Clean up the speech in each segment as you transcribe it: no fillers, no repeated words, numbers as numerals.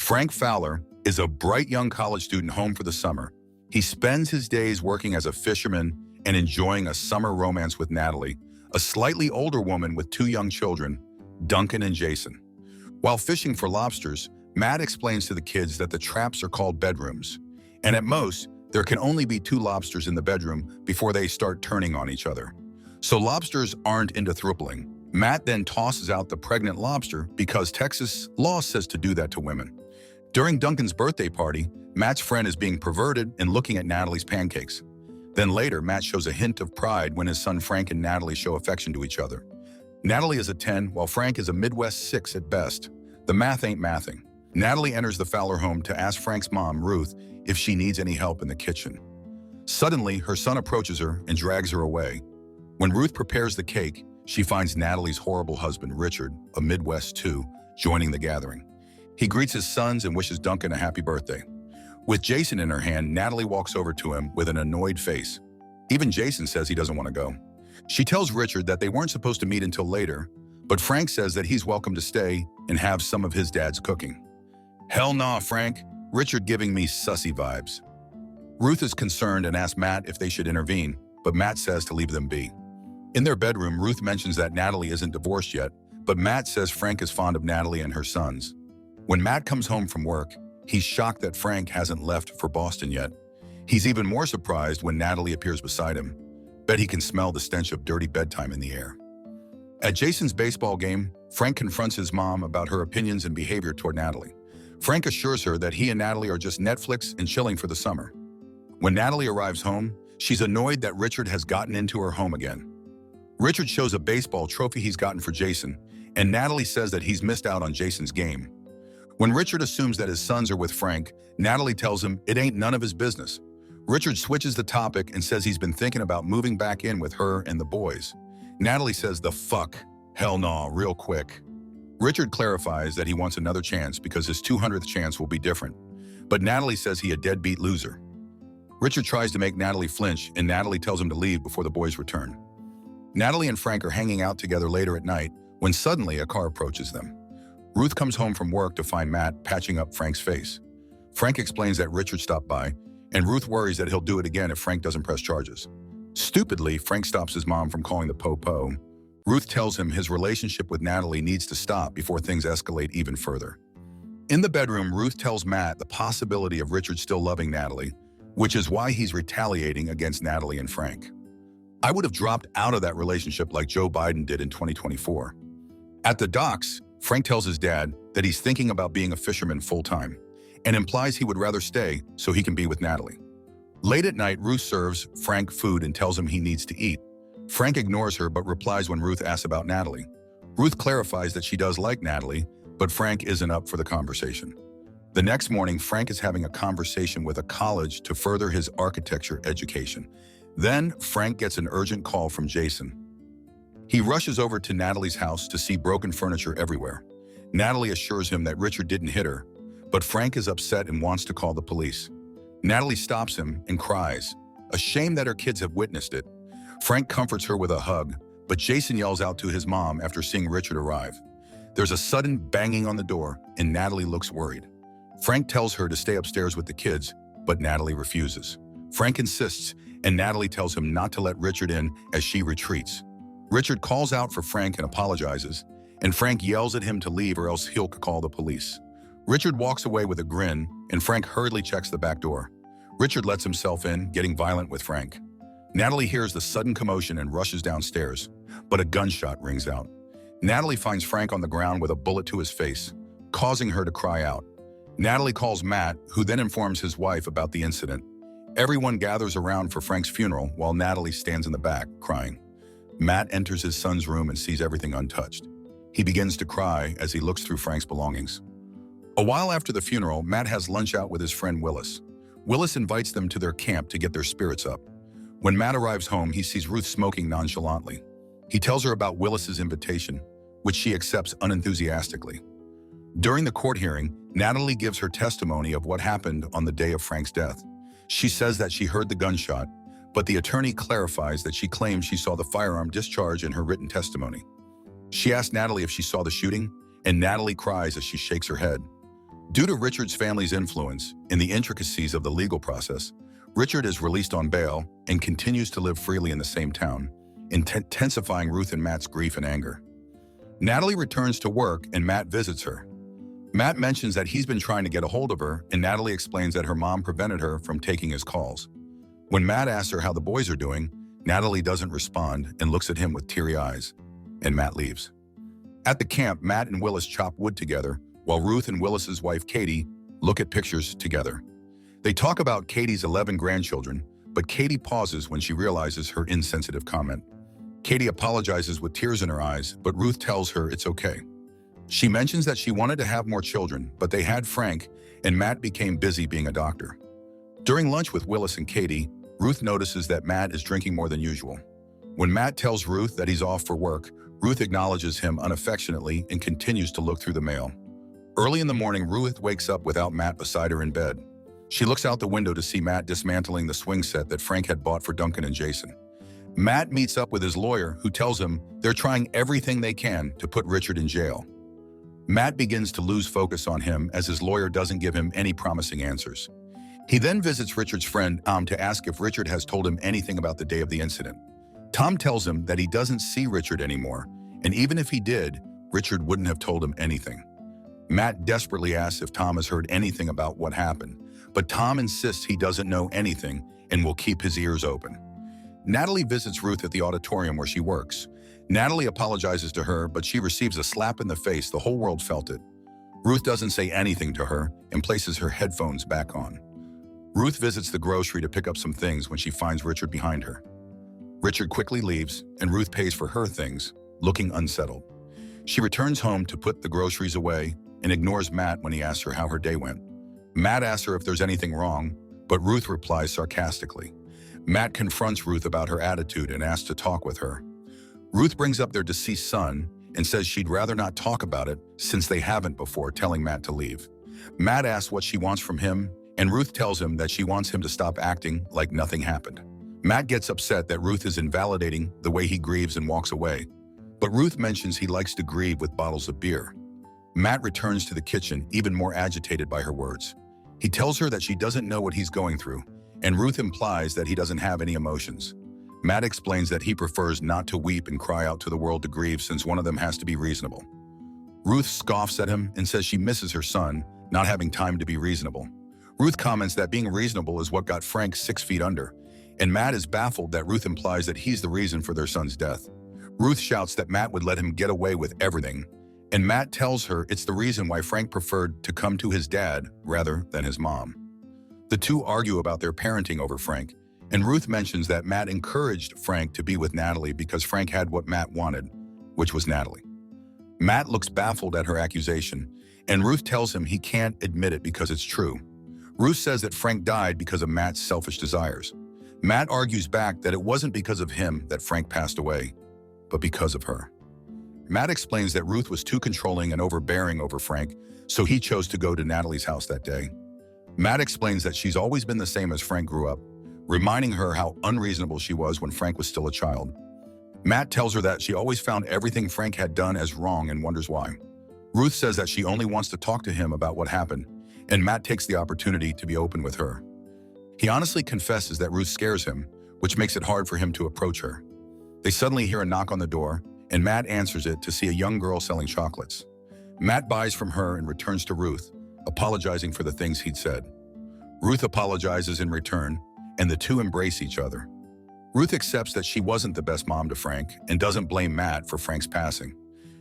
Frank Fowler is a bright young college student home for the summer. He spends his days working as a fisherman and enjoying a summer romance with Natalie, a slightly older woman with two young children, Duncan and Jason. While fishing for lobsters, Matt explains to the kids that the traps are called bedrooms, and at most, there can only be two lobsters in the bedroom before they start turning on each other. So lobsters aren't into thrupling. Matt then tosses out the pregnant lobster because Texas law says to do that to women. During Duncan's birthday party, Matt's friend is being perverted and looking at Natalie's pancakes. Then later, Matt shows a hint of pride when his son Frank and Natalie show affection to each other. Natalie is a 10, while Frank is a Midwest 6 at best. The math ain't mathing. Natalie enters the Fowler home to ask Frank's mom, Ruth, if she needs any help in the kitchen. Suddenly, her son approaches her and drags her away. When Ruth prepares the cake, she finds Natalie's horrible husband, Richard, a Midwest 2, joining the gathering. He greets his sons and wishes Duncan a happy birthday. With Jason in her hand, Natalie walks over to him with an annoyed face. Even Jason says he doesn't want to go. She tells Richard that they weren't supposed to meet until later, but Frank says that he's welcome to stay and have some of his dad's cooking. Hell nah, Frank. Richard giving me sussy vibes. Ruth is concerned and asks Matt if they should intervene, but Matt says to leave them be. In their bedroom, Ruth mentions that Natalie isn't divorced yet, but Matt says Frank is fond of Natalie and her sons. When Matt comes home from work, he's shocked that Frank hasn't left for Boston yet. He's even more surprised when Natalie appears beside him. Bet he can smell the stench of dirty bedtime in the air. At Jason's baseball game, Frank confronts his mom about her opinions and behavior toward Natalie. Frank assures her that he and Natalie are just Netflix and chilling for the summer. When Natalie arrives home, she's annoyed that Richard has gotten into her home again. Richard shows a baseball trophy he's gotten for Jason, and Natalie says that he's missed out on Jason's game. When Richard assumes that his sons are with Frank, Natalie tells him it ain't none of his business. Richard switches the topic and says he's been thinking about moving back in with her and the boys. Natalie says the fuck, hell nah, real quick. Richard clarifies that he wants another chance because his 200th chance will be different. But Natalie says he a deadbeat loser. Richard tries to make Natalie flinch, and Natalie tells him to leave before the boys return. Natalie and Frank are hanging out together later at night when suddenly a car approaches them. Ruth comes home from work to find Matt patching up Frank's face. Frank explains that Richard stopped by, and Ruth worries that he'll do it again if Frank doesn't press charges. Stupidly, Frank stops his mom from calling the po-po. Ruth tells him his relationship with Natalie needs to stop before things escalate even further. In the bedroom, Ruth tells Matt the possibility of Richard still loving Natalie, which is why he's retaliating against Natalie and Frank. I would have dropped out of that relationship like Joe Biden did in 2024. At the docks, Frank tells his dad that he's thinking about being a fisherman full-time and implies he would rather stay so he can be with Natalie. Late at night, Ruth serves Frank food and tells him he needs to eat. Frank ignores her but replies when Ruth asks about Natalie. Ruth clarifies that she does like Natalie, but Frank isn't up for the conversation. The next morning, Frank is having a conversation with a college to further his architecture education. Then, Frank gets an urgent call from Jason. He rushes over to Natalie's house to see broken furniture everywhere. Natalie assures him that Richard didn't hit her, but Frank is upset and wants to call the police. Natalie stops him and cries, ashamed that her kids have witnessed it. Frank comforts her with a hug, but Jason yells out to his mom after seeing Richard arrive. There's a sudden banging on the door, and Natalie looks worried. Frank tells her to stay upstairs with the kids, but Natalie refuses. Frank insists, and Natalie tells him not to let Richard in as she retreats. Richard calls out for Frank and apologizes, and Frank yells at him to leave or else he'll call the police. Richard walks away with a grin, and Frank hurriedly checks the back door. Richard lets himself in, getting violent with Frank. Natalie hears the sudden commotion and rushes downstairs, but a gunshot rings out. Natalie finds Frank on the ground with a bullet to his face, causing her to cry out. Natalie calls Matt, who then informs his wife about the incident. Everyone gathers around for Frank's funeral while Natalie stands in the back, crying. Matt enters his son's room and sees everything untouched. He begins to cry as he looks through Frank's belongings. A while after the funeral, Matt has lunch out with his friend Willis. Willis invites them to their camp to get their spirits up. When Matt arrives home, he sees Ruth smoking nonchalantly. He tells her about Willis's invitation, which she accepts unenthusiastically. During the court hearing, Natalie gives her testimony of what happened on the day of Frank's death. She says that she heard the gunshot, but the attorney clarifies that she claims she saw the firearm discharge in her written testimony. She asks Natalie if she saw the shooting, and Natalie cries as she shakes her head. Due to Richard's family's influence in the intricacies of the legal process, Richard is released on bail and continues to live freely in the same town, intensifying Ruth and Matt's grief and anger. Natalie returns to work and Matt visits her. Matt mentions that he's been trying to get a hold of her, and Natalie explains that her mom prevented her from taking his calls. When Matt asks her how the boys are doing, Natalie doesn't respond and looks at him with teary eyes, and Matt leaves. At the camp, Matt and Willis chop wood together, while Ruth and Willis's wife Katie look at pictures together. They talk about Katie's 11 grandchildren, but Katie pauses when she realizes her insensitive comment. Katie apologizes with tears in her eyes, but Ruth tells her it's okay. She mentions that she wanted to have more children, but they had Frank, and Matt became busy being a doctor. During lunch with Willis and Katie, Ruth notices that Matt is drinking more than usual. When Matt tells Ruth that he's off for work, Ruth acknowledges him unaffectionately and continues to look through the mail. Early in the morning, Ruth wakes up without Matt beside her in bed. She looks out the window to see Matt dismantling the swing set that Frank had bought for Duncan and Jason. Matt meets up with his lawyer, who tells him they're trying everything they can to put Richard in jail. Matt begins to lose focus on him as his lawyer doesn't give him any promising answers. He then visits Richard's friend Tom to ask if Richard has told him anything about the day of the incident. Tom tells him that he doesn't see Richard anymore, and even if he did, Richard wouldn't have told him anything. Matt desperately asks if Tom has heard anything about what happened, but Tom insists he doesn't know anything and will keep his ears open. Natalie visits Ruth at the auditorium where she works. Natalie apologizes to her, but she receives a slap in the face. The whole world felt it. Ruth doesn't say anything to her and places her headphones back on. Ruth visits the grocery to pick up some things when she finds Richard behind her. Richard quickly leaves, and Ruth pays for her things, looking unsettled. She returns home to put the groceries away and ignores Matt when he asks her how her day went. Matt asks her if there's anything wrong, but Ruth replies sarcastically. Matt confronts Ruth about her attitude and asks to talk with her. Ruth brings up their deceased son and says she'd rather not talk about it since they haven't before, telling Matt to leave. Matt asks what she wants from him, and Ruth tells him that she wants him to stop acting like nothing happened. Matt gets upset that Ruth is invalidating the way he grieves and walks away, but Ruth mentions he likes to grieve with bottles of beer. Matt returns to the kitchen, even more agitated by her words. He tells her that she doesn't know what he's going through, and Ruth implies that he doesn't have any emotions. Matt explains that he prefers not to weep and cry out to the world to grieve since one of them has to be reasonable. Ruth scoffs at him and says she misses her son, not having time to be reasonable. Ruth comments that being reasonable is what got Frank 6 feet under, and Matt is baffled that Ruth implies that he's the reason for their son's death. Ruth shouts that Matt would let him get away with everything, and Matt tells her it's the reason why Frank preferred to come to his dad rather than his mom. The two argue about their parenting over Frank, and Ruth mentions that Matt encouraged Frank to be with Natalie because Frank had what Matt wanted, which was Natalie. Matt looks baffled at her accusation, and Ruth tells him he can't admit it because it's true. Ruth says that Frank died because of Matt's selfish desires. Matt argues back that it wasn't because of him that Frank passed away, but because of her. Matt explains that Ruth was too controlling and overbearing over Frank, so he chose to go to Natalie's house that day. Matt explains that she's always been the same as Frank grew up, reminding her how unreasonable she was when Frank was still a child. Matt tells her that she always found everything Frank had done as wrong and wonders why. Ruth says that she only wants to talk to him about what happened, and Matt takes the opportunity to be open with her. He honestly confesses that Ruth scares him, which makes it hard for him to approach her. They suddenly hear a knock on the door, and Matt answers it to see a young girl selling chocolates. Matt buys from her and returns to Ruth, apologizing for the things he'd said. Ruth apologizes in return, and the two embrace each other. Ruth accepts that she wasn't the best mom to Frank and doesn't blame Matt for Frank's passing.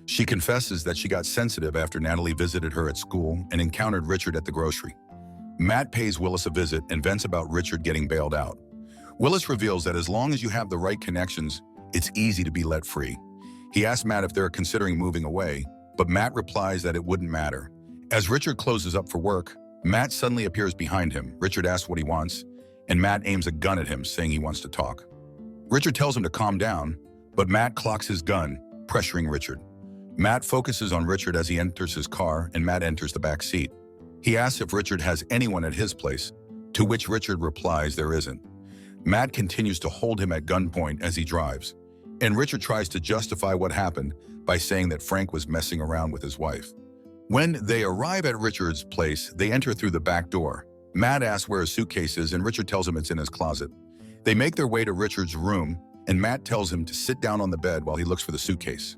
She confesses that she got sensitive after Natalie visited her at school and encountered Richard at the grocery. Matt pays Willis a visit and vents about Richard getting bailed out. Willis reveals that as long as you have the right connections, it's easy to be let free. He asks Matt if they're considering moving away, but Matt replies that it wouldn't matter. As Richard closes up for work, Matt suddenly appears behind him. Richard asks what he wants, and Matt aims a gun at him, saying he wants to talk. Richard tells him to calm down, but Matt clocks his gun, pressuring Richard. Matt focuses on Richard as he enters his car, and Matt enters the back seat. He asks if Richard has anyone at his place, to which Richard replies there isn't. Matt continues to hold him at gunpoint as he drives, and Richard tries to justify what happened by saying that Frank was messing around with his wife. When they arrive at Richard's place, they enter through the back door. Matt asks where his suitcase is, and Richard tells him it's in his closet. They make their way to Richard's room, and Matt tells him to sit down on the bed while he looks for the suitcase.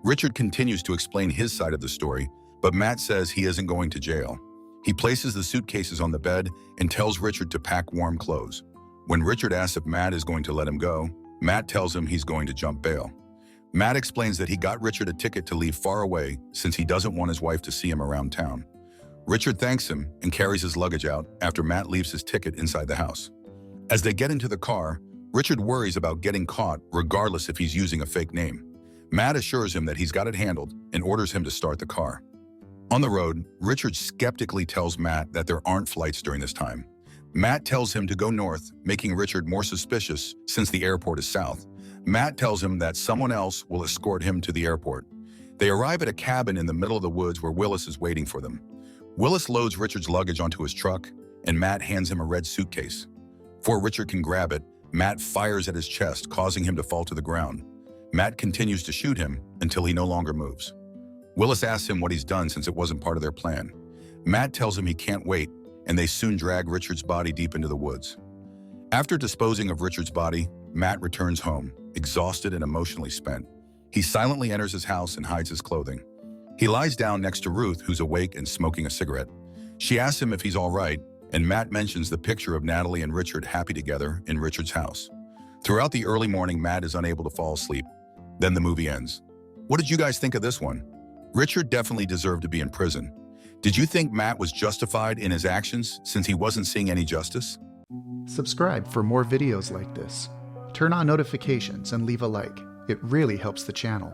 Richard continues to explain his side of the story, but Matt says he isn't going to jail. He places the suitcases on the bed and tells Richard to pack warm clothes. When Richard asks if Matt is going to let him go, Matt tells him he's going to jump bail. Matt explains that he got Richard a ticket to leave far away since he doesn't want his wife to see him around town. Richard thanks him and carries his luggage out after Matt leaves his ticket inside the house. As they get into the car, Richard worries about getting caught regardless if he's using a fake name. Matt assures him that he's got it handled and orders him to start the car. On the road, Richard skeptically tells Matt that there aren't flights during this time. Matt tells him to go north, making Richard more suspicious since the airport is south. Matt tells him that someone else will escort him to the airport. They arrive at a cabin in the middle of the woods where Willis is waiting for them. Willis loads Richard's luggage onto his truck, and Matt hands him a red suitcase. Before Richard can grab it, Matt fires at his chest, causing him to fall to the ground. Matt continues to shoot him until he no longer moves. Willis asks him what he's done since it wasn't part of their plan. Matt tells him he can't wait, and they soon drag Richard's body deep into the woods. After disposing of Richard's body, Matt returns home, exhausted and emotionally spent. He silently enters his house and hides his clothing. He lies down next to Ruth, who's awake and smoking a cigarette. She asks him if he's all right, and Matt mentions the picture of Natalie and Richard happy together in Richard's house. Throughout the early morning, Matt is unable to fall asleep. Then the movie ends. What did you guys think of this one? Richard definitely deserved to be in prison. Did you think Matt was justified in his actions since he wasn't seeing any justice? Subscribe for more videos like this. Turn on notifications and leave a like. It really helps the channel.